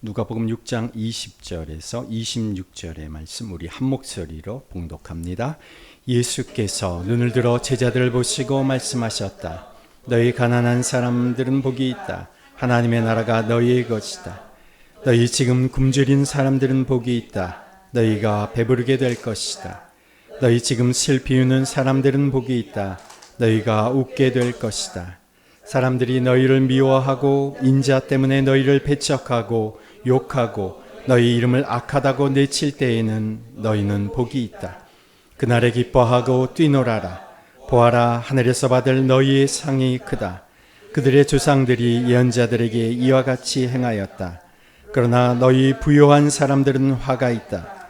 누가복음 6장 20절에서 26절의 말씀 우리 한 목소리로 봉독합니다. 예수께서 눈을 들어 제자들을 보시고 말씀하셨다. 너희 가난한 사람들은 복이 있다. 하나님의 나라가 너희의 것이다. 너희 지금 굶주린 사람들은 복이 있다. 너희가 배부르게 될 것이다. 너희 지금 슬피 우는 사람들은 복이 있다. 너희가 웃게 될 것이다. 사람들이 너희를 미워하고 인자 때문에 너희를 배척하고 욕하고 너희 이름을 악하다고 내칠 때에는 너희는 복이 있다. 그날에 기뻐하고 뛰놀아라. 보아라, 하늘에서 받을 너희의 상이 크다. 그들의 조상들이 예언자들에게 이와 같이 행하였다. 그러나 너희 부요한 사람들은 화가 있다.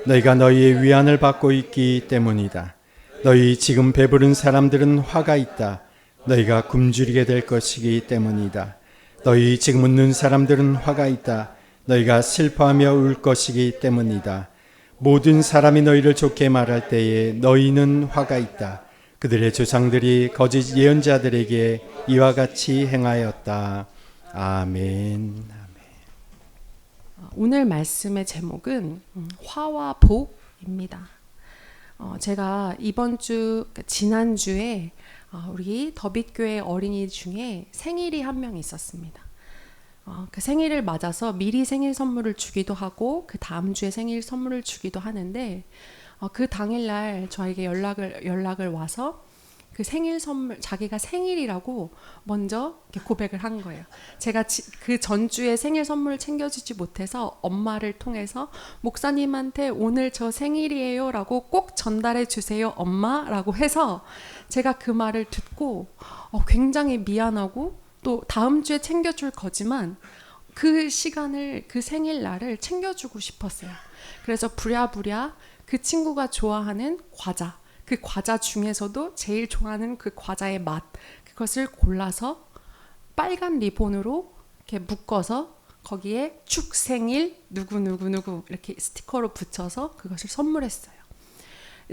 너희가 너희의 위안을 받고 있기 때문이다. 너희 지금 배부른 사람들은 화가 있다. 너희가 굶주리게 될 것이기 때문이다. 너희 지금 웃는 사람들은 화가 있다. 너희가 슬퍼하며 울 것이기 때문이다. 모든 사람이 너희를 좋게 말할 때에 너희는 화가 있다. 그들의 조상들이 거짓 예언자들에게 이와 같이 행하였다. 아멘. 오늘 말씀의 제목은 화와 복입니다. 제가 지난주에 우리 더빗교회 어린이 중에 생일이 한 명 있었습니다. 그 생일을 맞아서 미리 생일 선물을 주기도 하고 그 다음 주에 생일 선물을 주기도 하는데 그 당일날 저에게 연락을 와서 그 생일 선물 자기가 생일이라고 먼저 이렇게 고백을 한 거예요. 제가 그 전주에 생일 선물을 챙겨주지 못해서 엄마를 통해서 목사님한테 오늘 저 생일이에요 라고 꼭 전달해 주세요 엄마라고 해서 제가 그 말을 듣고 굉장히 미안하고 또 다음 주에 챙겨줄 거지만 그 시간을 그 생일날을 챙겨주고 싶었어요. 그래서 부랴부랴 그 친구가 좋아하는 과자, 그 과자 중에서도 제일 좋아하는 그 과자의 맛, 그것을 골라서 빨간 리본으로 이렇게 묶어서 거기에 축생일 누구누구누구 이렇게 스티커로 붙여서 그것을 선물했어요.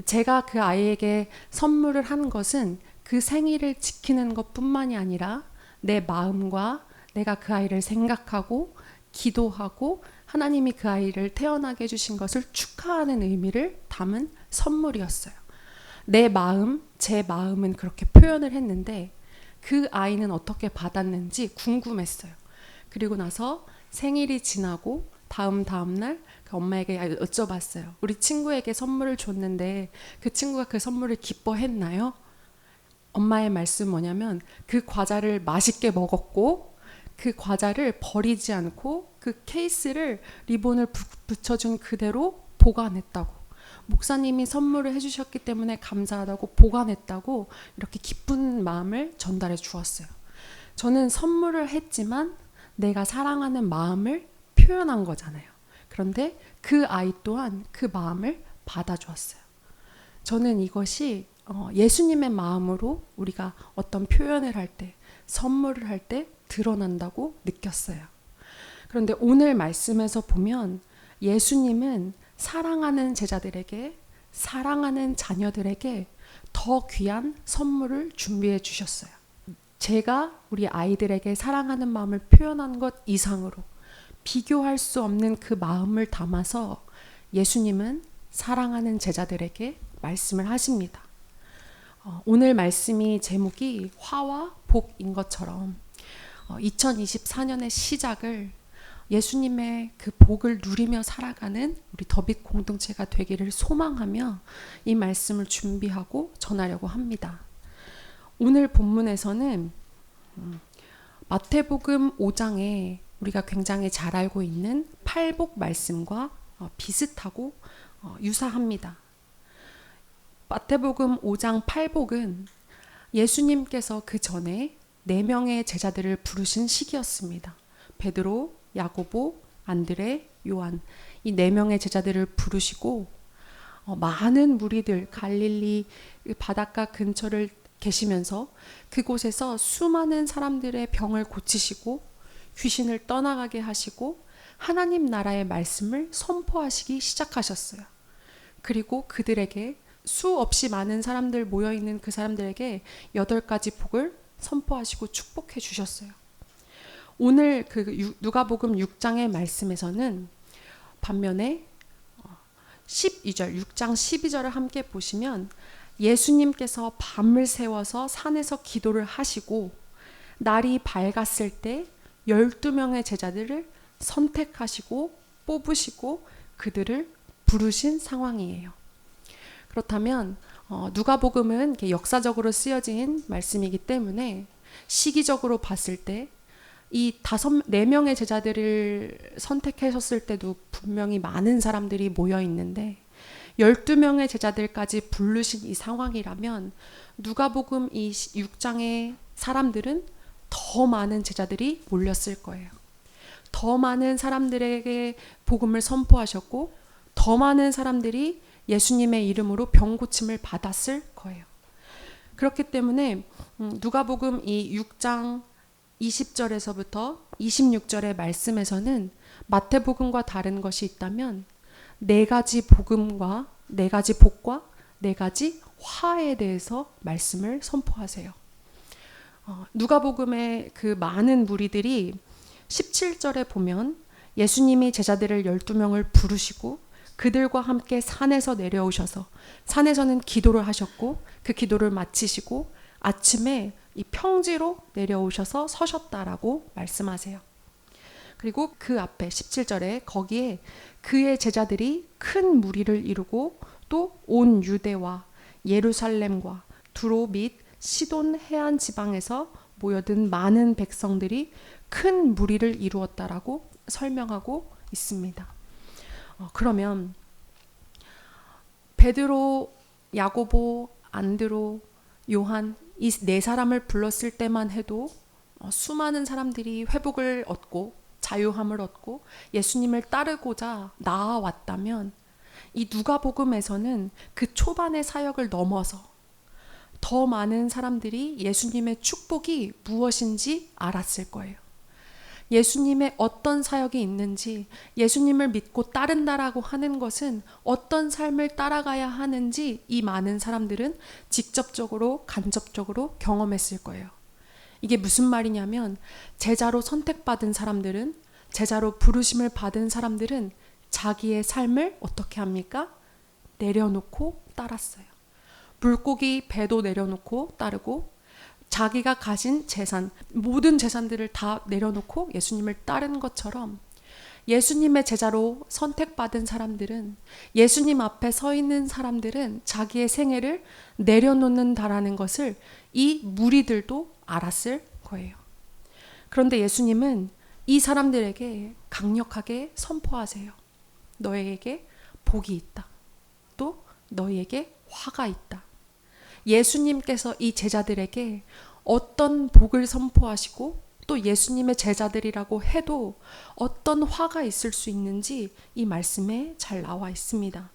제가 그 아이에게 선물을 한 것은 그 생일을 지키는 것뿐만이 아니라 내 마음과 내가 그 아이를 생각하고 기도하고 하나님이 그 아이를 태어나게 해주신 것을 축하하는 의미를 담은 선물이었어요. 내 마음, 제 마음은 그렇게 표현을 했는데 그 아이는 어떻게 받았는지 궁금했어요. 그리고 나서 생일이 지나고 다음날 그 엄마에게 여쭤봤어요. 우리 친구에게 선물을 줬는데 그 친구가 그 선물을 기뻐했나요? 엄마의 말씀은 뭐냐면 그 과자를 맛있게 먹었고 그 과자를 버리지 않고 그 케이스를 리본을 붙여준 그대로 보관했다고. 목사님이 선물을 해주셨기 때문에 감사하다고 보관했다고 이렇게 기쁜 마음을 전달해 주었어요. 저는 선물을 했지만 내가 사랑하는 마음을 표현한 거잖아요. 그런데 그 아이 또한 그 마음을 받아주었어요. 저는 이것이 예수님의 마음으로 우리가 어떤 표현을 할 때, 선물을 할 때 드러난다고 느꼈어요. 그런데 오늘 말씀에서 보면 예수님은 사랑하는 제자들에게, 사랑하는 자녀들에게 더 귀한 선물을 준비해 주셨어요. 제가 우리 아이들에게 사랑하는 마음을 표현한 것 이상으로 비교할 수 없는 그 마음을 담아서 예수님은 사랑하는 제자들에게 말씀을 하십니다. 오늘 말씀이 제목이 화와 복인 것처럼 2024년의 시작을 예수님의 그 복을 누리며 살아가는 우리 더빗 공동체가 되기를 소망하며 이 말씀을 준비하고 전하려고 합니다. 오늘 본문에서는 마태복음 5장에 우리가 굉장히 잘 알고 있는 팔복 말씀과 비슷하고 유사합니다. 마태복음 5장 팔복은 예수님께서 그 전에 4명의 제자들을 부르신 시기였습니다. 베드로, 야고보, 안드레, 요한 이 4명의 제자들을 부르시고 많은 무리들 갈릴리 바닷가 근처를 계시면서 그곳에서 수많은 사람들의 병을 고치시고 귀신을 떠나가게 하시고 하나님 나라의 말씀을 선포하시기 시작하셨어요. 그리고 그들에게 수없이 많은 사람들 모여있는 그 사람들에게 8가지 복을 선포하시고 축복해 주셨어요. 오늘 누가복음 6장의 말씀에서는 반면에 12절, 6장 12절을 함께 보시면 예수님께서 밤을 새워서 산에서 기도를 하시고 날이 밝았을 때 12명의 제자들을 선택하시고 뽑으시고 그들을 부르신 상황이에요. 그렇다면 누가복음은 이렇게 역사적으로 쓰여진 말씀이기 때문에 시기적으로 봤을 때 이 4명의 제자들을 선택하셨을 때도 분명히 많은 사람들이 모여 있는데 12명의 제자들까지 부르신 이 상황이라면 누가복음 이 6장의 사람들은 더 많은 제자들이 몰렸을 거예요. 더 많은 사람들에게 복음을 선포하셨고 더 많은 사람들이 예수님의 이름으로 병 고침을 받았을 거예요. 그렇기 때문에 누가복음 이 6장 20절에서부터 26절의 말씀에서는 마태복음과 다른 것이 있다면 4가지 복음과 4가지 복과 4가지 화에 대해서 말씀을 선포하세요. 누가복음의 그 많은 무리들이 17절에 보면 예수님이 제자들을 12명을 부르시고 그들과 함께 산에서 내려오셔서 산에서는 기도를 하셨고 그 기도를 마치시고 아침에 이 평지로 내려오셔서 서셨다라고 말씀하세요. 그리고 그 앞에 17절에 거기에 그의 제자들이 큰 무리를 이루고 또 온 유대와 예루살렘과 두로 및 시돈 해안 지방에서 모여든 많은 백성들이 큰 무리를 이루었다라고 설명하고 있습니다. 그러면 베드로, 야고보, 안드로, 요한 이 4사람을 불렀을 때만 해도 수많은 사람들이 회복을 얻고 자유함을 얻고 예수님을 따르고자 나아왔다면 이 누가복음에서는 그 초반의 사역을 넘어서 더 많은 사람들이 예수님의 축복이 무엇인지 알았을 거예요. 예수님의 어떤 사역이 있는지, 예수님을 믿고 따른다라고 하는 것은 어떤 삶을 따라가야 하는지 이 많은 사람들은 직접적으로 간접적으로 경험했을 거예요. 이게 무슨 말이냐면 제자로 선택받은 사람들은, 제자로 부르심을 받은 사람들은 자기의 삶을 어떻게 합니까? 내려놓고 따랐어요. 물고기 배도 내려놓고 따르고 자기가 가진 재산, 모든 재산들을 다 내려놓고 예수님을 따른 것처럼 예수님의 제자로 선택받은 사람들은, 예수님 앞에 서 있는 사람들은 자기의 생애를 내려놓는다라는 것을 이 무리들도 알았을 거예요. 그런데 예수님은 이 사람들에게 강력하게 선포하세요. 너에게 복이 있다. 또 너희에게 화가 있다. 예수님께서 이 제자들에게 어떤 복을 선포하시고 또 예수님의 제자들이라고 해도 어떤 화가 있을 수 있는지 이 말씀에 잘 나와 있습니다.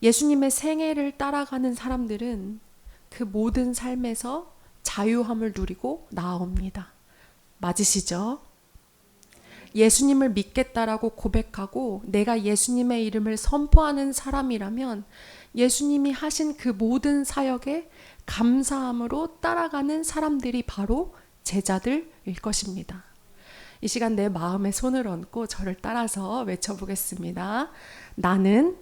예수님의 생애를 따라가는 사람들은 그 모든 삶에서 자유함을 누리고 나아옵니다. 맞으시죠? 예수님을 믿겠다라고 고백하고 내가 예수님의 이름을 선포하는 사람이라면 예수님이 하신 그 모든 사역에 감사함으로 따라가는 사람들이 바로 제자들일 것입니다. 이 시간 내 마음에 손을 얹고 저를 따라서 외쳐보겠습니다. 나는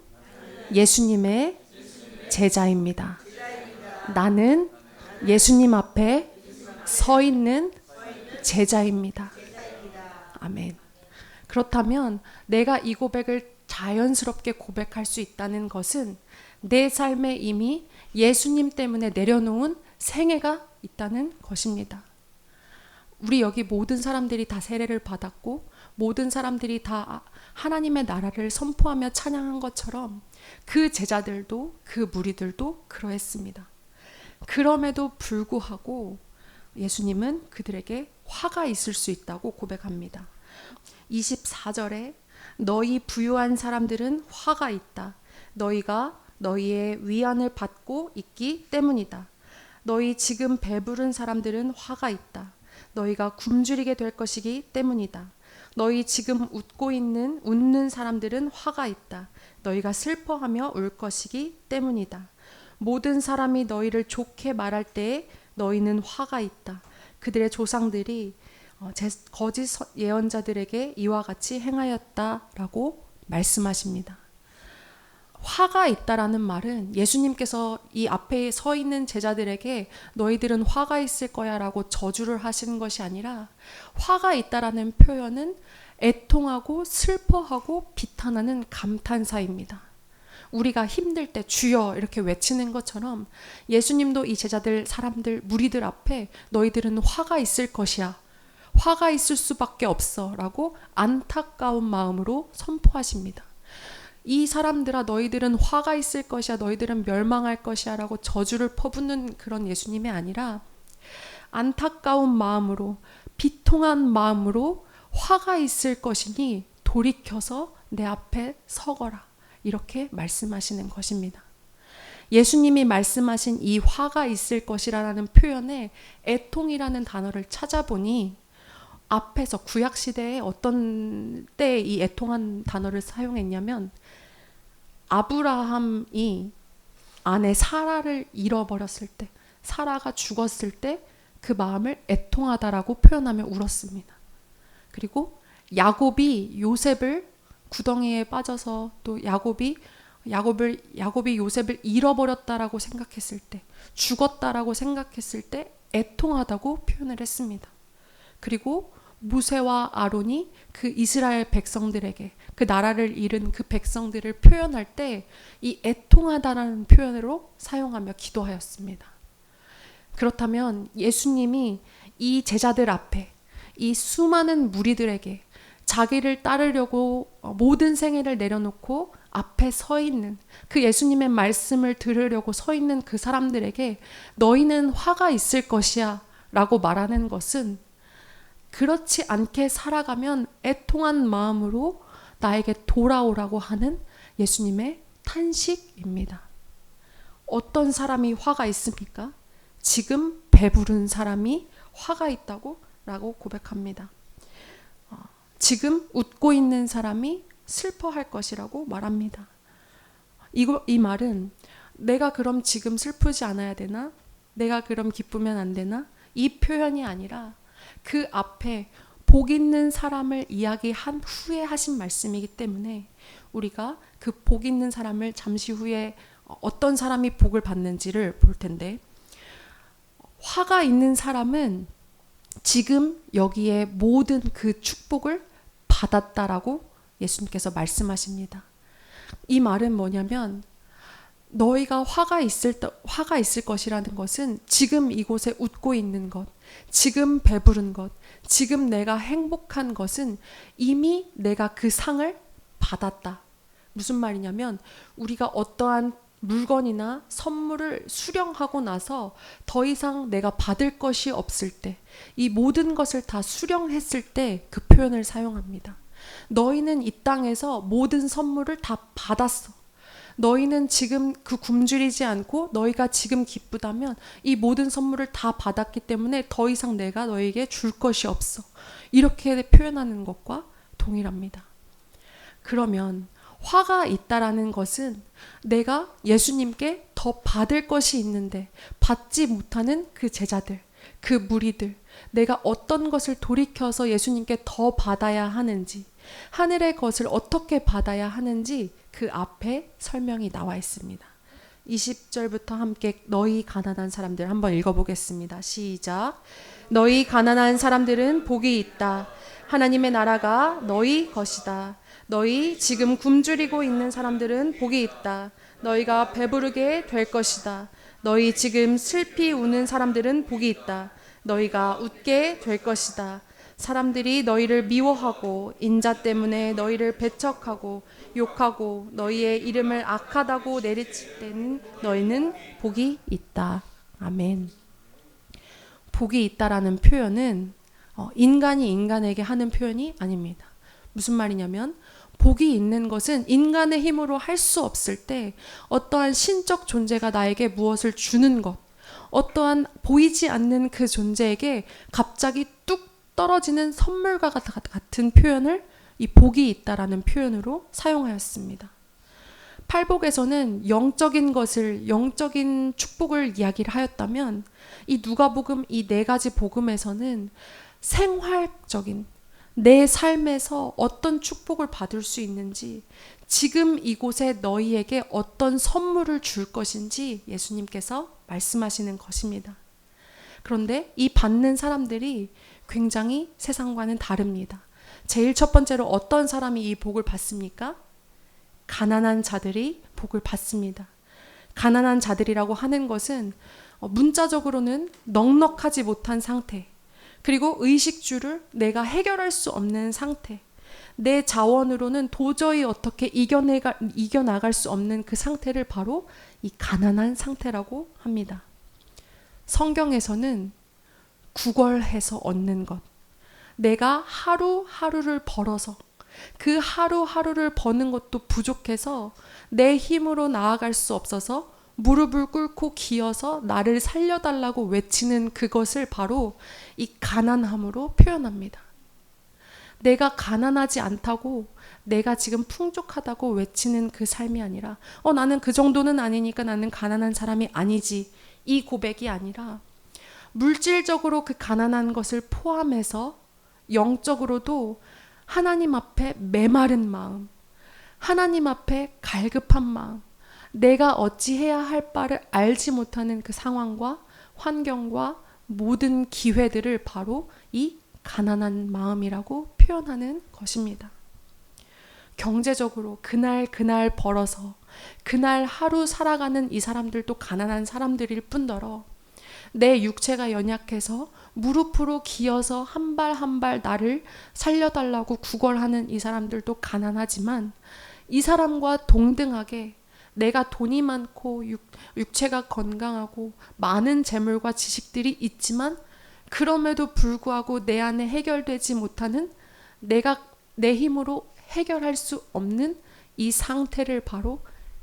예수님의 제자입니다. 나는 예수님 앞에 서 있는 제자입니다. 아멘. 그렇다면 내가 이 고백을 자연스럽게 고백할 수 있다는 것은 내 삶에 이미 예수님 때문에 내려놓은 생애가 있다는 것입니다. 우리 여기 모든 사람들이 다 세례를 받았고 모든 사람들이 다 하나님의 나라를 선포하며 찬양한 것처럼 그 제자들도 그 무리들도 그러했습니다. 그럼에도 불구하고 예수님은 그들에게 화가 있을 수 있다고 고백합니다. 24절에 너희 부유한 사람들은 화가 있다. 너희가 너희의 위안을 받고 있기 때문이다. 너희 지금 배부른 사람들은 화가 있다. 너희가 굶주리게 될 것이기 때문이다. 너희 지금 웃는 사람들은 화가 있다. 너희가 슬퍼하며 울 것이기 때문이다. 모든 사람이 너희를 좋게 말할 때에 너희는 화가 있다. 그들의 조상들이 거짓 예언자들에게 이와 같이 행하였다라고 말씀하십니다. 화가 있다라는 말은 예수님께서 이 앞에 서 있는 제자들에게 너희들은 화가 있을 거야 라고 저주를 하시는 것이 아니라, 화가 있다라는 표현은 애통하고 슬퍼하고 비탄하는 감탄사입니다. 우리가 힘들 때 주여 이렇게 외치는 것처럼 예수님도 이 제자들, 사람들, 무리들 앞에 너희들은 화가 있을 것이야, 화가 있을 수밖에 없어 라고 안타까운 마음으로 선포하십니다. 이 사람들아 너희들은 화가 있을 것이야, 너희들은 멸망할 것이야 라고 저주를 퍼붓는 그런 예수님이 아니라, 안타까운 마음으로, 비통한 마음으로 화가 있을 것이니 돌이켜서 내 앞에 서거라, 이렇게 말씀하시는 것입니다. 예수님이 말씀하신 이 화가 있을 것이라는 표현에 애통이라는 단어를 찾아보니, 앞에서 구약시대에 어떤 때에 이 애통한 단어를 사용했냐면, 아브라함이 아내 사라를 잃어버렸을 때, 사라가 죽었을 때 그 마음을 애통하다라고 표현하며 울었습니다. 그리고 야곱이 요셉을 구덩이에 빠져서 또 야곱이 요셉을 잃어버렸다라고 생각했을 때, 죽었다라고 생각했을 때 애통하다고 표현을 했습니다. 그리고 모세와 아론이 그 이스라엘 백성들에게, 그 나라를 잃은 그 백성들을 표현할 때 이 애통하다라는 표현으로 사용하며 기도하였습니다. 그렇다면 예수님이 이 제자들 앞에, 이 수많은 무리들에게 자기를 따르려고 모든 생애를 내려놓고 앞에 서 있는, 그 예수님의 말씀을 들으려고 서 있는 그 사람들에게 너희는 화가 있을 것이야 라고 말하는 것은, 그렇지 않게 살아가면 애통한 마음으로 나에게 돌아오라고 하는 예수님의 탄식입니다. 어떤 사람이 화가 있습니까? 지금 배부른 사람이 화가 있다고 라고 고백합니다. 지금 웃고 있는 사람이 슬퍼할 것이라고 말합니다. 이 말은 내가 그럼 지금 슬프지 않아야 되나? 내가 그럼 기쁘면 안 되나? 이 표현이 아니라 그 앞에 복 있는 사람을 이야기한 후에 하신 말씀이기 때문에, 우리가 그 복 있는 사람을 잠시 후에 어떤 사람이 복을 받는지를 볼 텐데, 화가 있는 사람은 지금 여기에 모든 그 축복을 받았다라고 예수님께서 말씀하십니다. 이 말은 뭐냐면, 너희가 화가 있을 것이라는 것은 지금 이곳에 웃고 있는 것, 지금 배부른 것, 지금 내가 행복한 것은 이미 내가 그 상을 받았다. 무슨 말이냐면, 우리가 어떠한 물건이나 선물을 수령하고 나서 더 이상 내가 받을 것이 없을 때, 이 모든 것을 다 수령했을 때 그 표현을 사용합니다. 너희는 이 땅에서 모든 선물을 다 받았어. 너희는 지금 그 굶주리지 않고 너희가 지금 기쁘다면 이 모든 선물을 다 받았기 때문에 더 이상 내가 너에게 줄 것이 없어. 이렇게 표현하는 것과 동일합니다. 그러면 화가 있다라는 것은 내가 예수님께 더 받을 것이 있는데 받지 못하는 그 제자들, 그 무리들, 내가 어떤 것을 돌이켜서 예수님께 더 받아야 하는지, 하늘의 것을 어떻게 받아야 하는지 그 앞에 설명이 나와 있습니다. 20절부터 함께 너희 가난한 사람들 한번 읽어보겠습니다. 시작. 너희 가난한 사람들은 복이 있다. 하나님의 나라가 너희 것이다. 너희 지금 굶주리고 있는 사람들은 복이 있다. 너희가 배부르게 될 것이다. 너희 지금 슬피 우는 사람들은 복이 있다. 너희가 웃게 될 것이다. 사람들이 너희를 미워하고 인자 때문에 너희를 배척하고 욕하고 너희의 이름을 악하다고 내리칠 때는 너희는 복이 있다. 아멘. 복이 있다라는 표현은 인간이 인간에게 하는 표현이 아닙니다. 무슨 말이냐면, 복이 있는 것은 인간의 힘으로 할 수 없을 때 어떠한 신적 존재가 나에게 무엇을 주는 것, 어떠한 보이지 않는 그 존재에게 갑자기 뚝 떨어지는 선물과 같은 표현을 이 복이 있다라는 표현으로 사용하였습니다. 팔복에서는 영적인 것을, 영적인 축복을 이야기를 하였다면, 이 누가복음 이 네 가지 복음에서는 생활적인 내 삶에서 어떤 축복을 받을 수 있는지, 지금 이곳에 너희에게 어떤 선물을 줄 것인지 예수님께서 말씀하시는 것입니다. 그런데 이 받는 사람들이 굉장히 세상과는 다릅니다. 제일 첫 번째로 어떤 사람이 이 복을 받습니까? 가난한 자들이 복을 받습니다. 가난한 자들이라고 하는 것은 문자적으로는 넉넉하지 못한 상태, 그리고 의식주를 내가 해결할 수 없는 상태, 내 자원으로는 도저히 어떻게 이겨나갈 수 없는 그 상태를 바로 이 가난한 상태라고 합니다. 성경에서는 구걸해서 얻는 것, 내가 하루하루를 벌어서 그 하루하루를 버는 것도 부족해서 내 힘으로 나아갈 수 없어서 무릎을 꿇고 기어서 나를 살려달라고 외치는 그것을 바로 이 가난함으로 표현합니다. 내가 가난하지 않다고, 내가 지금 풍족하다고 외치는 그 삶이 아니라 나는 그 정도는 아니니까 나는 가난한 사람이 아니지, 이 고백이 아니라 물질적으로 그 가난한 것을 포함해서 영적으로도 하나님 앞에 메마른 마음, 하나님 앞에 갈급한 마음, 내가 어찌해야 할 바를 알지 못하는 그 상황과 환경과 모든 기회들을 바로 이 가난한 마음이라고 표현하는 것입니다. 경제적으로 그날 벌어서 그날 하루 살아가는 이 사람들도 가난한 사람들일 뿐더러 내 육체가 연약해서 무릎으로 기어서 한 발 한 발 나를 살려달라고 구걸하는 이 사람들도 가난하지만, 이 사람과 동등하게 내가 돈이 많고 육체가 건강하고 많은 재물과 지식들이 있지만 그럼에도 불구하고 내 안에 해결되지 못하는, 내가 내 힘으로 해결할 수 없는 이 상태를 바로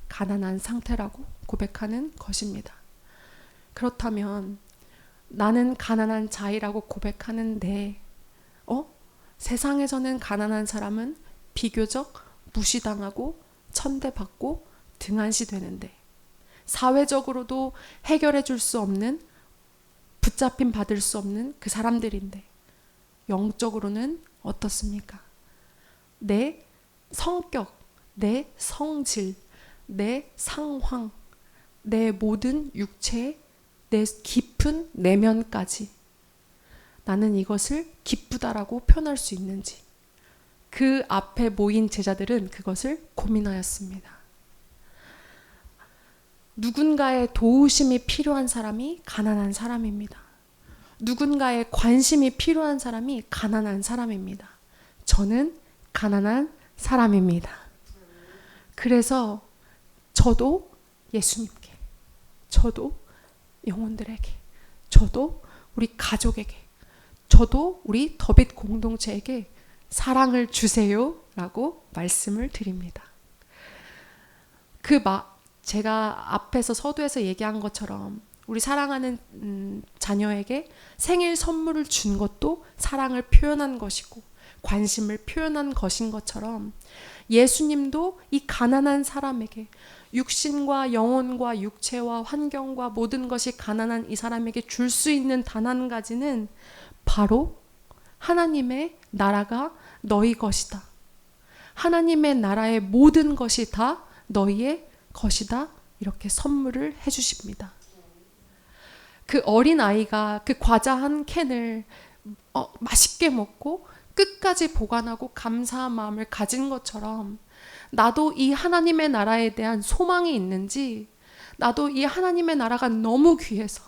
가난한 상태라고 고백하는 것입니다. 그렇다면 나는 가난한 자이라고 고백하는데 세상에서는 가난한 사람은 비교적 무시당하고 천대받고 등한시되는데, 사회적으로도 해결해 줄 수 없는, 붙잡힘 받을 수 없는 그 사람들인데 영적으로는 어떻습니까? 내 성격, 내 성질, 내 상황, 내 모든 육체, 내 깊은 내면까지 나는 이것을 기쁘다라고 표현할 수 있는지, 그 앞에 모인 제자들은 그것을 고민하였습니다. 누군가의 도우심이 필요한 사람이 가난한 사람입니다. 누군가의 관심이 필요한 사람이 가난한 사람입니다. 저는 가난한 사람입니다. 그래서 저도 예수님께, 저도 영혼들에게, 저도 우리 가족에게, 저도 우리 더빗 공동체에게 사랑을 주세요 라고 말씀을 드립니다. 제가 앞에서 서두에서 얘기한 것처럼 우리 사랑하는 자녀에게 생일 선물을 준 것도 사랑을 표현한 것이고 관심을 표현한 것인 것처럼, 예수님도 이 가난한 사람에게, 육신과 영혼과 육체와 환경과 모든 것이 가난한 이 사람에게 줄 수 있는 단 한 가지는 바로 하나님의 나라가 너희 것이다, 하나님의 나라의 모든 것이 다 너희의 것이다, 이렇게 선물을 해주십니다. 그 어린아이가 그 과자 한 캔을 맛있게 먹고 끝까지 보관하고 감사한 마음을 가진 것처럼, 나도 이 하나님의 나라에 대한 소망이 있는지, 나도 이 하나님의 나라가 너무 귀해서,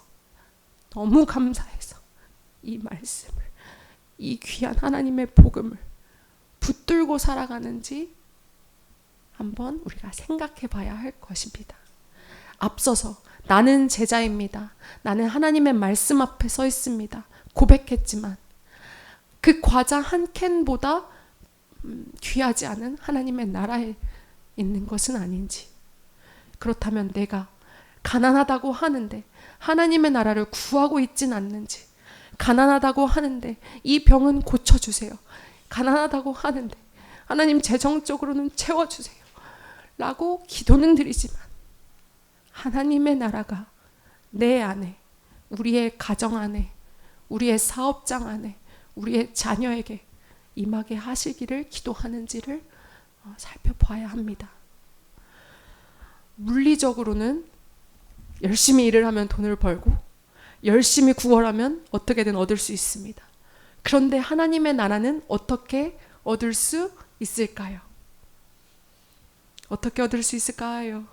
너무 감사해서 이 말씀을, 이 귀한 하나님의 복음을 붙들고 살아가는지 한번 우리가 생각해 봐야 할 것입니다. 앞서서 나는 제자입니다, 나는 하나님의 말씀 앞에 서 있습니다 고백했지만, 그 과자 한 캔보다 귀하지 않은 하나님의 나라에 있는 것은 아닌지, 그렇다면 내가 가난하다고 하는데 하나님의 나라를 구하고 있진 않는지, 가난하다고 하는데 이 병은 고쳐주세요, 가난하다고 하는데 하나님 재정적으로는 채워주세요 라고 기도는 드리지만, 하나님의 나라가 내 안에, 우리의 가정 안에, 우리의 사업장 안에, 우리의 자녀에게 임하게 하시기를 기도하는지를 살펴봐야 합니다. 물리적으로는 열심히 일을 하면 돈을 벌고 열심히 구걸하면 어떻게든 얻을 수 있습니다. 그런데 하나님의 나라는 어떻게 얻을 수 있을까요? 어떻게 얻을 수 있을까요?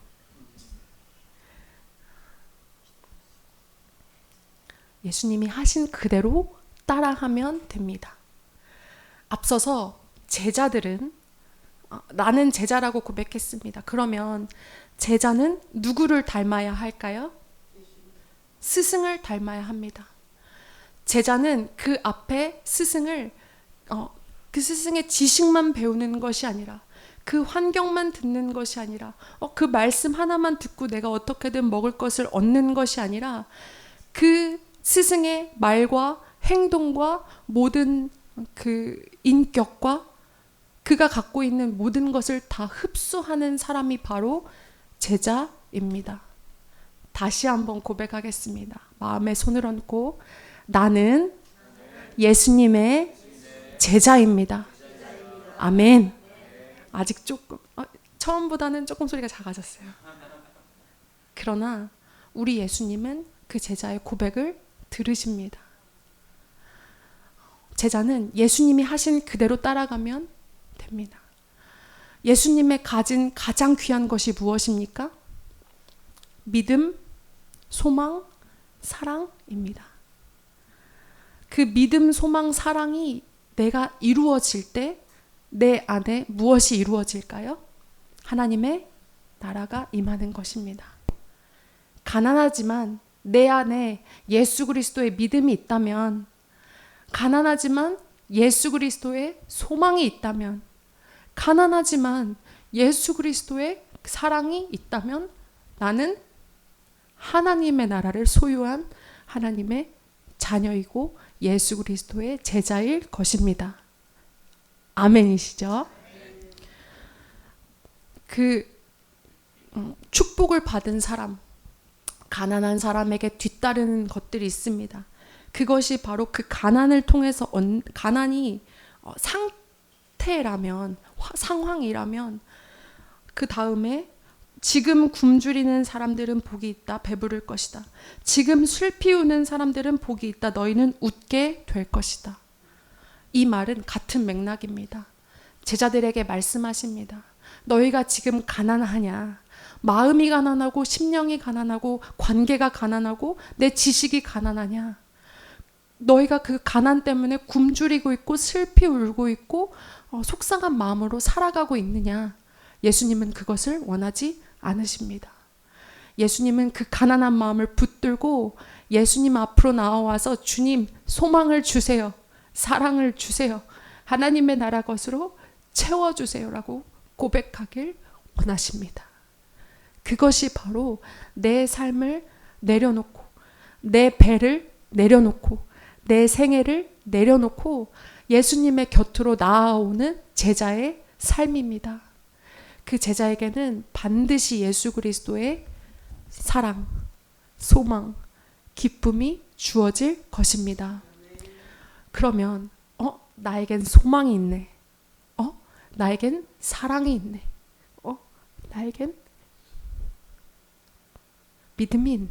예수님이 하신 그대로 따라하면 됩니다. 앞서서 제자들은 나는 제자라고 고백했습니다. 그러면 제자는 누구를 닮아야 할까요? 스승을 닮아야 합니다. 제자는 그 앞에 스승을 그 스승의 지식만 배우는 것이 아니라 그 환경만 듣는 것이 아니라 그 말씀 하나만 듣고 내가 어떻게든 먹을 것을 얻는 것이 아니라 그 스승의 말과 행동과 모든 그 인격과 그가 갖고 있는 모든 것을 다 흡수하는 사람이 바로 제자입니다. 다시 한번 고백하겠습니다. 마음에 손을 얹고 나는 예수님의 제자입니다. 아멘. 아직 조금 처음보다는 조금 소리가 작아졌어요. 그러나 우리 예수님은 그 제자의 고백을 들으십니다. 제자는 예수님이 하신 그대로 따라가면 됩니다. 예수님의 가진 가장 귀한 것이 무엇입니까? 믿음, 소망, 사랑입니다. 그 믿음, 소망, 사랑이 내가 이루어질 때 내 안에 무엇이 이루어질까요? 하나님의 나라가 임하는 것입니다. 가난하지만 내 안에 예수 그리스도의 믿음이 있다면, 가난하지만 예수 그리스도의 소망이 있다면, 가난하지만 예수 그리스도의 사랑이 있다면 나는 하나님의 나라를 소유한 하나님의 자녀이고 예수 그리스도의 제자일 것입니다. 아멘이시죠? 축복을 받은 사람, 가난한 사람에게 뒤따르는 것들이 있습니다. 그것이 바로 그 가난을 통해서 가난이 상태라면, 상황이라면 그 다음에 지금 굶주리는 사람들은 복이 있다, 배부를 것이다. 지금 술 피우는 사람들은 복이 있다, 너희는 웃게 될 것이다. 이 말은 같은 맥락입니다. 제자들에게 말씀하십니다. 너희가 지금 가난하냐? 마음이 가난하고 심령이 가난하고 관계가 가난하고 내 지식이 가난하냐? 너희가 그 가난 때문에 굶주리고 있고 슬피 울고 있고 속상한 마음으로 살아가고 있느냐? 예수님은 그것을 원하지 않으십니다. 예수님은 그 가난한 마음을 붙들고 예수님 앞으로 나와서 주님 소망을 주세요. 사랑을 주세요. 하나님의 나라 것으로 채워주세요라고 고백하길 원하십니다. 그것이 바로 내 삶을 내려놓고 내 배를 내려놓고 내 생애를 내려놓고 예수님의 곁으로 나아오는 제자의 삶입니다. 그 제자에게는 반드시 예수 그리스도의 사랑, 소망, 기쁨이 주어질 것입니다. 그러면 나에겐 소망이 있네. 나에겐 사랑이 있네. 나에겐 믿음이 있네.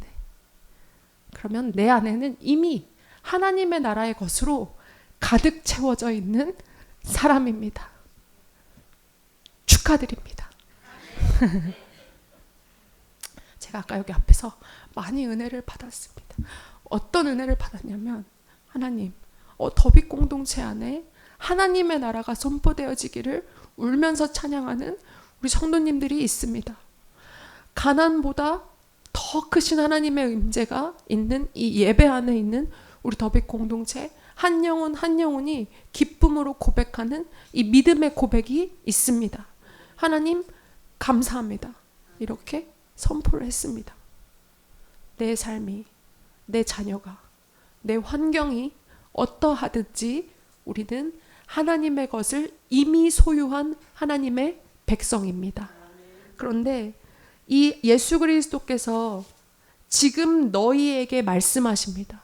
그러면 내 안에는 이미 하나님의 나라의 것으로 가득 채워져 있는 사람입니다. 축하드립니다. 제가 아까 여기 앞에서 많이 은혜를 받았습니다. 어떤 은혜를 받았냐면 하나님, 더빅 공동체 안에 하나님의 나라가 선포되어지기를 울면서 찬양하는 우리 성도님들이 있습니다. 가난보다 더 크신 하나님의 임재가 있는 이 예배 안에 있는 우리 더빅 공동체 한 영혼 한 영혼이 기쁨으로 고백하는 이 믿음의 고백이 있습니다. 하나님 감사합니다. 이렇게 선포를 했습니다. 내 삶이, 내 자녀가, 내 환경이 어떠하든지 우리는 하나님의 것을 이미 소유한 하나님의 백성입니다. 그런데 이 예수 그리스도께서 지금 너희에게 말씀하십니다.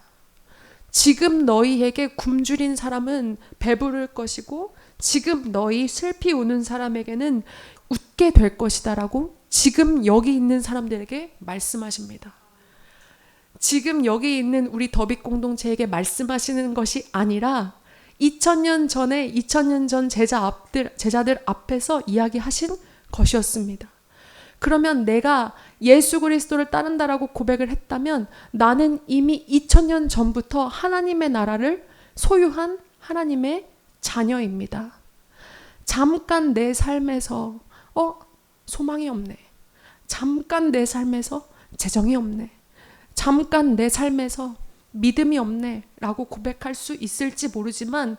지금 너희에게 굶주린 사람은 배부를 것이고 지금 너희 슬피 우는 사람에게는 웃게 될 것이다 라고 지금 여기 있는 사람들에게 말씀하십니다. 지금 여기 있는 우리 더빅 공동체에게 말씀하시는 것이 아니라 2000년 전 제자들 앞에서 이야기하신 것이었습니다. 그러면 내가 예수 그리스도를 따른다라고 고백을 했다면 나는 이미 2000년 전부터 하나님의 나라를 소유한 하나님의 자녀입니다. 잠깐 내 삶에서 소망이 없네. 잠깐 내 삶에서 재정이 없네. 잠깐 내 삶에서 믿음이 없네 라고 고백할 수 있을지 모르지만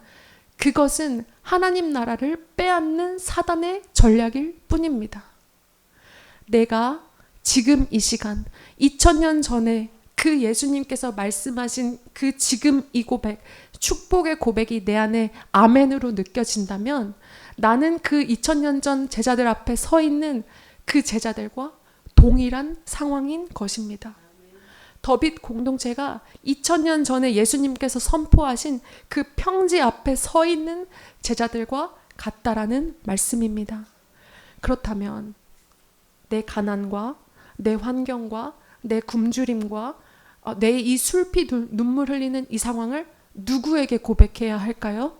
그것은 하나님 나라를 빼앗는 사단의 전략일 뿐입니다. 내가 지금 이 시간 2000년 전에 그 예수님께서 말씀하신 그 지금 이 고백, 축복의 고백이 내 안에 아멘으로 느껴진다면 나는 그 2000년 전 제자들 앞에 서 있는 그 제자들과 동일한 상황인 것입니다. 더빗 공동체가 2000년 전에 예수님께서 선포하신 그 평지 앞에 서 있는 제자들과 같다라는 말씀입니다. 그렇다면 내 가난과 내 환경과 내 굶주림과 내 이 술피 눈물 흘리는 이 상황을 누구에게 고백해야 할까요?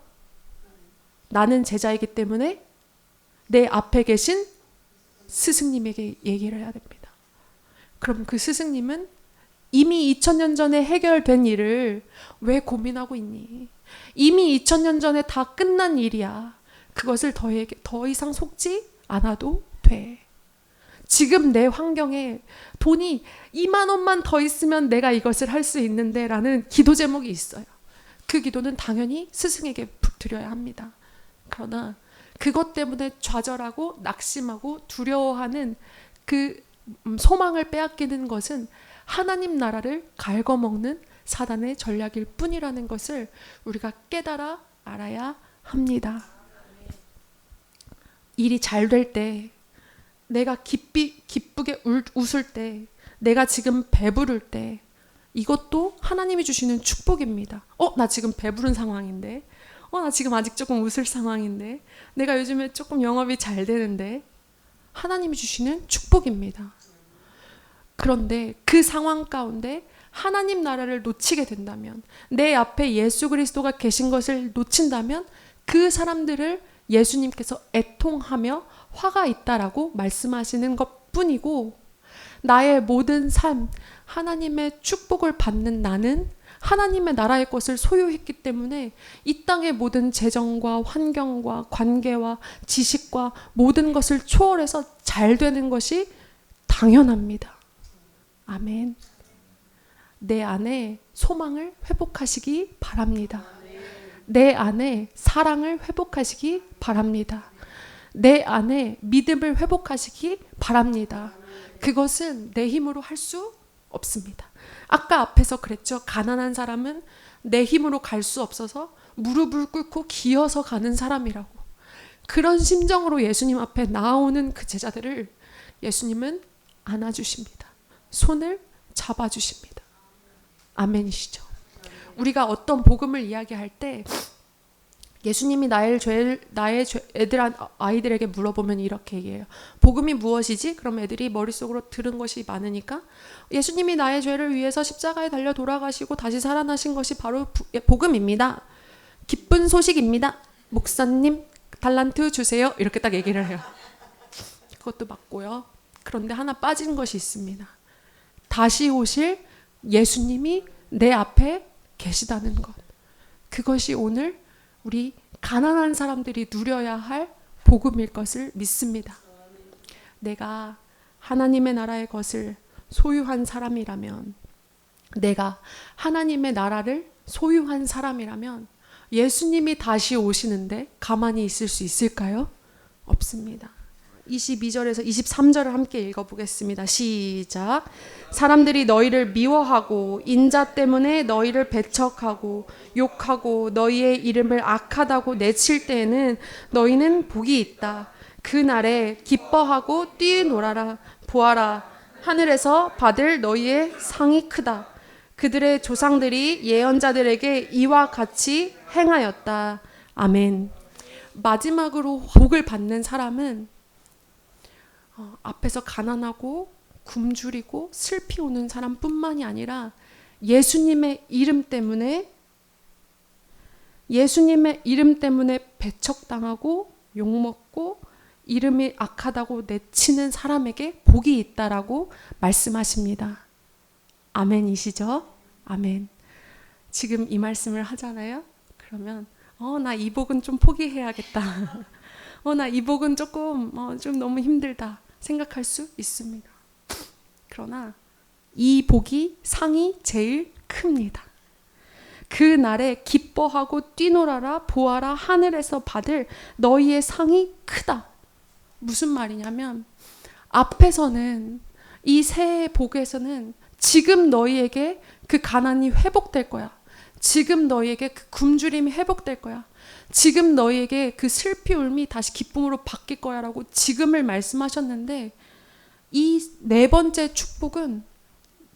나는 제자이기 때문에 내 앞에 계신 스승님에게 얘기를 해야 됩니다. 그럼 그 스승님은 이미 2000년 전에 해결된 일을 왜 고민하고 있니? 이미 2000년 전에 다 끝난 일이야. 그것을 더 이상 속지 않아도 돼. 지금 내 환경에 돈이 2만 원만 더 있으면 내가 이것을 할 수 있는데 라는 기도 제목이 있어요. 그 기도는 당연히 스승에게 드려야 합니다. 그러나 그것 때문에 좌절하고 낙심하고 두려워하는 그 소망을 빼앗기는 것은 하나님 나라를 갉아먹는 사단의 전략일 뿐이라는 것을 우리가 깨달아 알아야 합니다. 일이 잘 될 때, 내가 기쁘게 웃을 때, 내가 지금 배부를 때, 이것도 하나님이 주시는 축복입니다. 나 지금 배부른 상황인데, 나 지금 아직 조금 웃을 상황인데, 내가 요즘에 조금 영업이 잘 되는데, 하나님이 주시는 축복입니다. 그런데 그 상황 가운데 하나님 나라를 놓치게 된다면, 내 앞에 예수 그리스도가 계신 것을 놓친다면 그 사람들을 예수님께서 애통하며 화가 있다라고 말씀하시는 것뿐이고, 나의 모든 삶, 하나님의 축복을 받는 나는 하나님의 나라의 것을 소유했기 때문에 이 땅의 모든 재정과 환경과 관계와 지식과 모든 것을 초월해서 잘 되는 것이 당연합니다. 아멘. 내 안에 소망을 회복하시기 바랍니다. 내 안에 사랑을 회복하시기 바랍니다. 내 안에 믿음을 회복하시기 바랍니다. 그것은 내 힘으로 할 수 없습니다. 아까 앞에서 그랬죠. 가난한 사람은 내 힘으로 갈 수 없어서 무릎을 꿇고 기어서 가는 사람이라고. 그런 심정으로 예수님 앞에 나오는 그 제자들을 예수님은 안아주십니다. 손을 잡아주십니다. 아멘이시죠. 우리가 어떤 복음을 이야기할 때 예수님이 아이들에게 물어보면 이렇게 얘기해요. 복음이 무엇이지? 그럼 애들이 머릿속으로 들은 것이 많으니까 예수님이 나의 죄를 위해서 십자가에 달려 돌아가시고 다시 살아나신 것이 바로 복음입니다. 기쁜 소식입니다. 목사님 달란트 주세요. 이렇게 딱 얘기를 해요. 그것도 맞고요. 그런데 하나 빠진 것이 있습니다. 다시 오실 예수님이 내 앞에 계시다는 것. 그것이 오늘 우리 가난한 사람들이 누려야 할 복음일 것을 믿습니다. 내가 하나님의 나라의 것을 소유한 사람이라면, 내가 하나님의 나라를 소유한 사람이라면 예수님이 다시 오시는데 가만히 있을 수 있을까요? 없습니다. 22절에서 23절을 함께 읽어보겠습니다. 시작. 사람들이 너희를 미워하고 인자 때문에 너희를 배척하고 욕하고 너희의 이름을 악하다고 내칠 때에는 너희는 복이 있다. 그날에 기뻐하고 뛰놀아라. 보아라. 하늘에서 받을 너희의 상이 크다. 그들의 조상들이 예언자들에게 이와 같이 행하였다. 아멘. 마지막으로 복을 받는 사람은 앞에서 가난하고 굶주리고 슬피 우는 사람뿐만이 아니라 예수님의 이름 때문에 배척당하고 욕먹고 이름이 악하다고 내치는 사람에게 복이 있다라고 말씀하십니다. 아멘이시죠? 아멘. 지금 이 말씀을 하잖아요. 그러면 나 이 복은 좀 포기해야겠다. 나 이 복은 조금 좀 너무 힘들다 생각할 수 있습니다. 그러나 이 복이 상이 제일 큽니다. 그 날에 기뻐하고 뛰놀아라 보아라 하늘에서 받을 너희의 상이 크다. 무슨 말이냐면 앞에서는 이 새해 복에서는 지금 너희에게 그 가난이 회복될 거야. 지금 너희에게 그 굶주림이 회복될 거야. 지금 너희에게 그 슬피 울음이 다시 기쁨으로 바뀔 거야 라고 지금을 말씀하셨는데 이 네 번째 축복은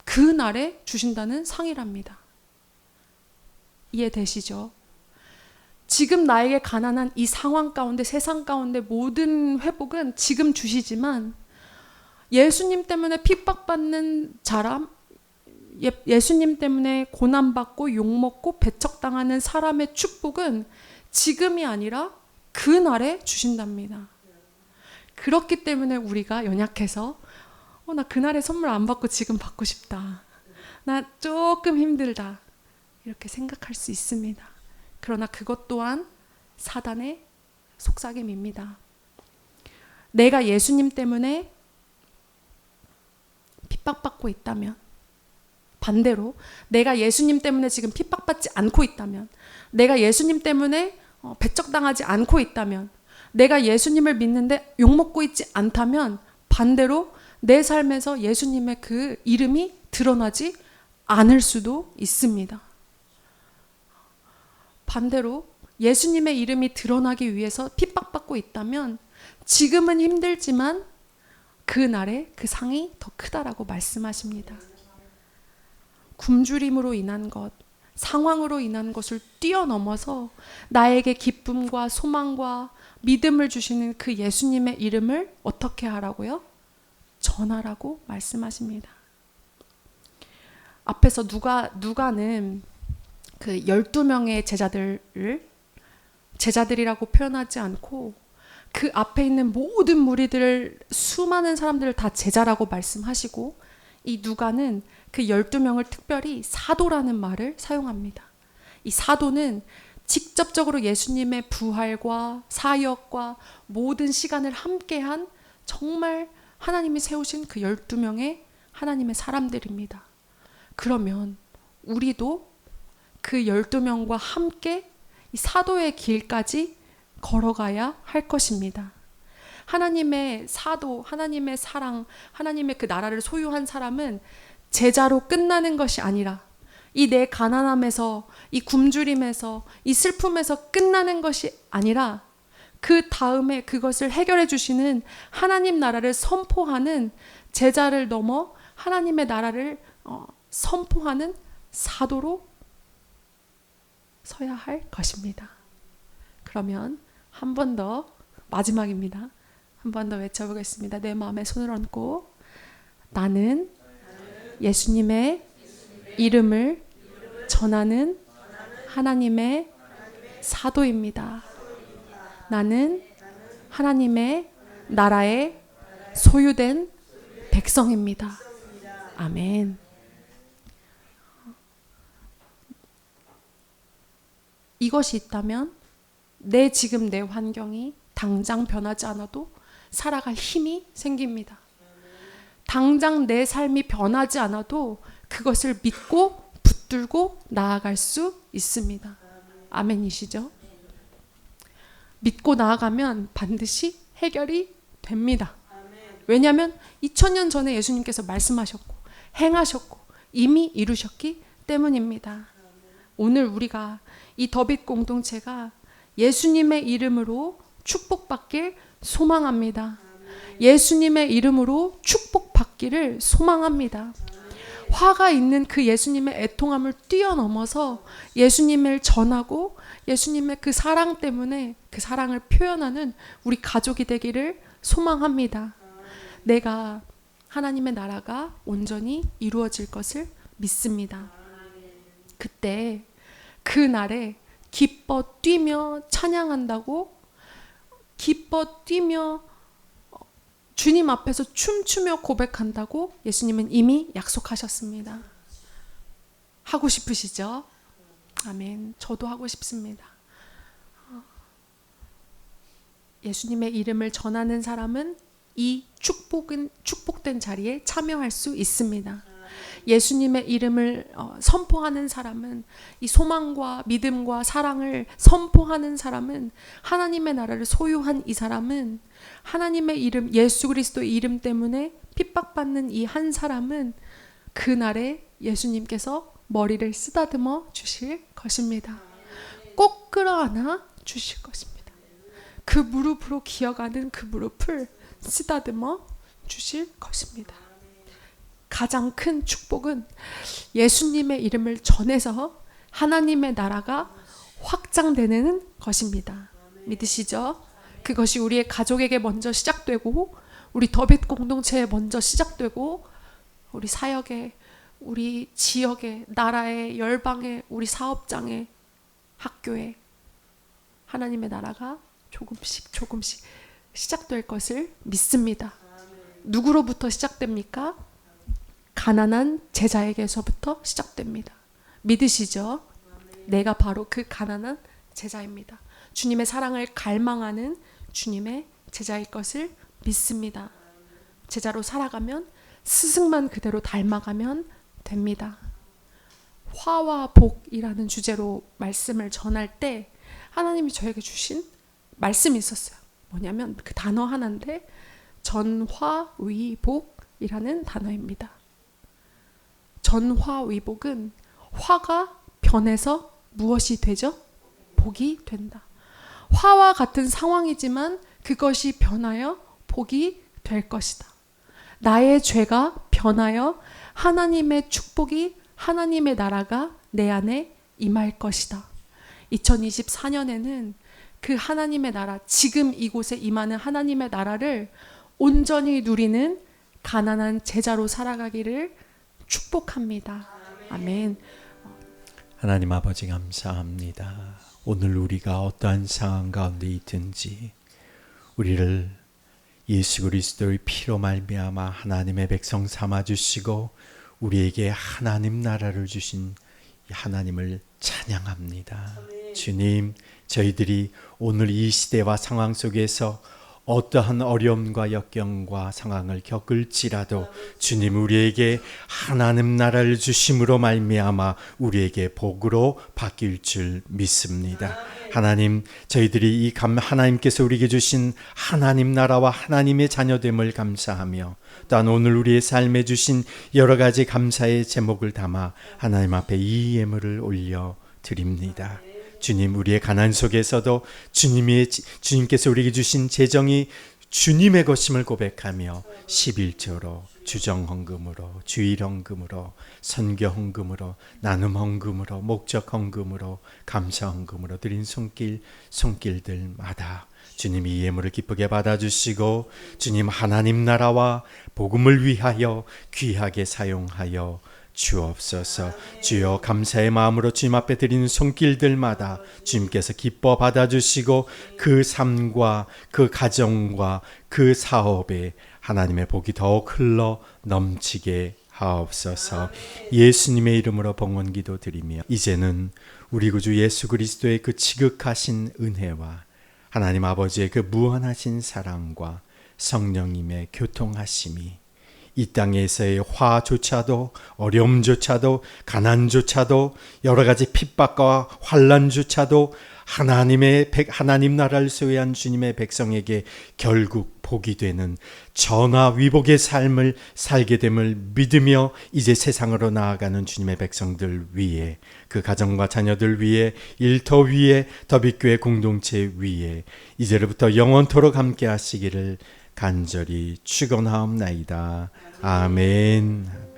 그 날에 주신다는 상이랍니다. 이해되시죠? 지금 나에게 가난한 이 상황 가운데 세상 가운데 모든 회복은 지금 주시지만 예수님 때문에 핍박받는 사람, 예수님 때문에 고난받고 욕먹고 배척당하는 사람의 축복은 지금이 아니라 그 날에 주신답니다. 그렇기 때문에 우리가 연약해서 나 그날에 선물 안 받고 지금 받고 싶다. 나 조금 힘들다. 이렇게 생각할 수 있습니다. 그러나 그것 또한 사단의 속삭임입니다. 내가 예수님 때문에 핍박받고 있다면, 반대로 내가 예수님 때문에 지금 핍박받지 않고 있다면, 내가 예수님 때문에 배척당하지 않고 있다면, 내가 예수님을 믿는데 욕먹고 있지 않다면 반대로 내 삶에서 예수님의 그 이름이 드러나지 않을 수도 있습니다. 반대로 예수님의 이름이 드러나기 위해서 핍박받고 있다면 지금은 힘들지만 그 날에 그 상이 더 크다라고 말씀하십니다. 굶주림으로 인한 것, 상황으로 인한 것을 뛰어넘어서 나에게 기쁨과 소망과 믿음을 주시는 그 예수님의 이름을 어떻게 하라고요? 전하라고 말씀하십니다. 앞에서 누가는 그 12명의 제자들이라고 표현하지 않고 그 앞에 있는 모든 무리들을 수많은 사람들을 다 제자라고 말씀하시고 이 누가는 그 12명을 특별히 사도라는 말을 사용합니다. 이 사도는 직접적으로 예수님의 부활과 사역과 모든 시간을 함께한 정말 하나님이 세우신 그 12명의 하나님의 사람들입니다. 그러면 우리도 그 12명과 함께 이 사도의 길까지 걸어가야 할 것입니다. 하나님의 사도, 하나님의 사랑, 하나님의 그 나라를 소유한 사람은 제자로 끝나는 것이 아니라 이 내 가난함에서, 이 굶주림에서, 이 슬픔에서 끝나는 것이 아니라 그 다음에 그것을 해결해 주시는 하나님 나라를 선포하는 제자를 넘어 하나님의 나라를 선포하는 사도로 서야 할 것입니다. 그러면 한 번 더, 마지막입니다. 한 번 더 외쳐보겠습니다. 내 마음에 손을 얹고 나는 예수님의 이름을 전하는 하나님의 사도입니다. 나는 하나님의 나라에 소유된 백성입니다. 아멘. 이것이 있다면 지금 내 환경이 당장 변하지 않아도 살아갈 힘이 생깁니다. 당장 내 삶이 변하지 않아도 그것을 믿고 붙들고 나아갈 수 있습니다. 아멘이시죠? 믿고 나아가면 반드시 해결이 됩니다. 왜냐하면 2000년 전에 예수님께서 말씀하셨고 행하셨고 이미 이루셨기 때문입니다. 오늘 우리가 이 더빗 공동체가 예수님의 이름으로 축복받길 소망합니다. 예수님의 이름으로 축복받기를 소망합니다. 화가 있는 그 예수님의 애통함을 뛰어넘어서 예수님을 전하고 예수님의 그 사랑 때문에 그 사랑을 표현하는 우리 가족이 되기를 소망합니다. 내가 하나님의 나라가 온전히 이루어질 것을 믿습니다. 그때 그 날에 기뻐 뛰며 찬양한다고, 기뻐 뛰며 주님 앞에서 춤추며 고백한다고 예수님은 이미 약속하셨습니다. 하고 싶으시죠? 아멘. 저도 하고 싶습니다. 예수님의 이름을 전하는 사람은 이 축복된 자리에 참여할 수 있습니다. 예수님의 이름을 선포하는 사람은, 이 소망과 믿음과 사랑을 선포하는 사람은, 하나님의 나라를 소유한 이 사람은, 하나님의 이름 예수 그리스도의 이름 때문에 핍박받는 이 한 사람은 그날에 예수님께서 머리를 쓰다듬어 주실 것입니다. 꼭 끌어안아 주실 것입니다. 그 무릎으로 기어가는 그 무릎을 쓰다듬어 주실 것입니다. 가장 큰 축복은 예수님의 이름을 전해서 하나님의 나라가 확장되는 것입니다. 믿으시죠? 그것이 우리의 가족에게 먼저 시작되고, 우리 더빗 공동체에 먼저 시작되고, 우리 사역에, 우리 지역에, 나라에, 열방에, 우리 사업장에, 학교에 하나님의 나라가 조금씩 시작될 것을 믿습니다. 누구로부터 시작됩니까? 가난한 제자에게서부터 시작됩니다. 믿으시죠? 내가 바로 그 가난한 제자입니다. 주님의 사랑을 갈망하는 주님의 제자일 것을 믿습니다. 제자로 살아가면, 스승만 그대로 닮아가면 됩니다. 화와 복이라는 주제로 말씀을 전할 때 하나님이 저에게 주신 말씀이 있었어요. 뭐냐면 그 단어 하나인데 전화위복이라는 단어입니다. 전화위복은 화가 변해서 무엇이 되죠? 복이 된다. 화와 같은 상황이지만 그것이 변하여 복이 될 것이다. 나의 죄가 변하여 하나님의 축복이, 하나님의 나라가 내 안에 임할 것이다. 2024년에는 그 하나님의 나라, 지금 이곳에 임하는 하나님의 나라를 온전히 누리는 가난한 제자로 살아가기를 축복합니다. 아멘. 하나님 아버지 감사합니다. 오늘 우리가 어떠한 상황 가운데 있든지 우리를 예수 그리스도의 피로 말미암아 하나님의 백성 삼아 주시고 우리에게 하나님 나라를 주신 하나님을 찬양합니다. 주님, 저희들이 오늘 이 시대와 상황 속에서 어떠한 어려움과 역경과 상황을 겪을지라도 주님 우리에게 하나님 나라를 주심으로 말미암아 우리에게 복으로 바뀔 줄 믿습니다. 하나님, 저희들이 이 하나님께서 우리에게 주신 하나님 나라와 하나님의 자녀됨을 감사하며 또한 오늘 우리의 삶에 주신 여러 가지 감사의 제목을 담아 하나님 앞에 이 예물을 올려 드립니다. 주님, 우리의 가난 속에서도 주님께서 우리에게 주신 재정이 주님의 것임을 고백하며 11조로, 주정헌금으로, 주일헌금으로, 선교헌금으로, 나눔헌금으로, 목적헌금으로, 감사헌금으로 드린 손길들마다 주님 이 예물을 기쁘게 받아주시고 주님 하나님 나라와 복음을 위하여 귀하게 사용하여 주옵소서. 주여, 감사의 마음으로 주님 앞에 드리는 손길들마다 주님께서 기뻐 받아주시고 그 삶과 그 가정과 그 사업에 하나님의 복이 더욱 흘러 넘치게 하옵소서. 예수님의 이름으로 봉헌 기도드리며 이제는 우리 구주 예수 그리스도의 그 지극하신 은혜와 하나님 아버지의 그 무한하신 사랑과 성령님의 교통하심이 이 땅에서의 화조차도, 어려움조차도, 가난조차도, 여러 가지 핍박과 환난조차도 하나님 나라를 소유한 주님의 백성에게 결국 복이 되는 전화위복의 삶을 살게 됨을 믿으며 이제 세상으로 나아가는 주님의 백성들 위에, 그 가정과 자녀들 위에, 일터 위에, 더빗교회 공동체 위에 이제로부터 영원토록 함께 하시기를 간절히 축원하옵나이다. 아멘.